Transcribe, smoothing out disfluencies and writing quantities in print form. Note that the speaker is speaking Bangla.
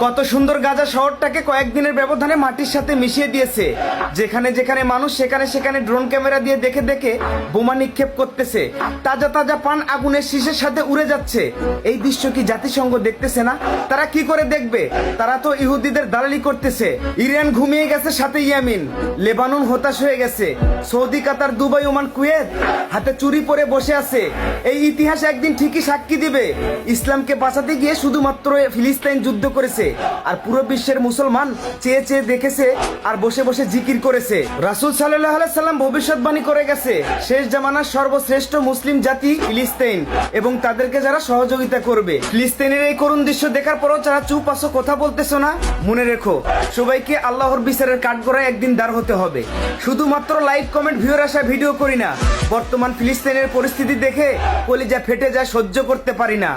কত সুন্দর গাজা শহরটাকে কয়েকদিনের ব্যবধানে মাটির সাথে মিশিয়ে দিয়েছে। যেখানে যেখানে মানুষ সেখানে সেখানে ড্রোন ক্যামেরা দিয়ে দেখে দেখে বোমা নিক্ষেপ করতেছে। তাজা তাজা পান আগুনের শীষের সাথে উড়ে যাচ্ছে। এই দৃশ্য কি জাতিসংঘ দেখতেছে না? তারা কি করে দেখবে? তারা তো ইহুদিদের দালালি করতেছে। ইরান ঘুমিয়ে গেছে, সাথে ইয়ামিন। লেবানন হতাশ হয়ে গেছে। সৌদি, কাতার, দুবাই, ওমান, কুয়েত হাতে চুরি পরে বসে আছে। এই ইতিহাস একদিন ঠিকই সাক্ষী দিবে। ইসলামকে বাঁচাতে গিয়ে শুধুমাত্র ফিলিস্তিন যুদ্ধ করেছে, আর পুরো বিশ্বের মুসলমান চেয়ে চেয়ে দেখেছে আর বসে বসে জিকির করেছে। রাসূল সাল্লাল্লাহু আলাইহি সাল্লাম ভবিষ্যৎবাণী করে গেছে, শেষ জামানার সর্বশ্রেষ্ঠ মুসলিম জাতি ফিলিস্তিন, এবং তাদেরকে যারা সহযোগিতা করবে। ফিলিস্তিনের এই করুণ দৃশ্য দেখার পরও যারা চুপ আছো, কথা বলতেছো না, মনে রেখো সবাইকে আল্লাহর বিচারের কাঠগড়ায় একদিন দাঁড় হতে হবে। শুধুমাত্র লাইক, কমেন্ট, ভিউর আশা ভিডিও করি না। বর্তমান ফিলিস্তিনের পরিস্থিতি দেখে কলিজা ফেটে যায়, সহ্য করতে পারি না।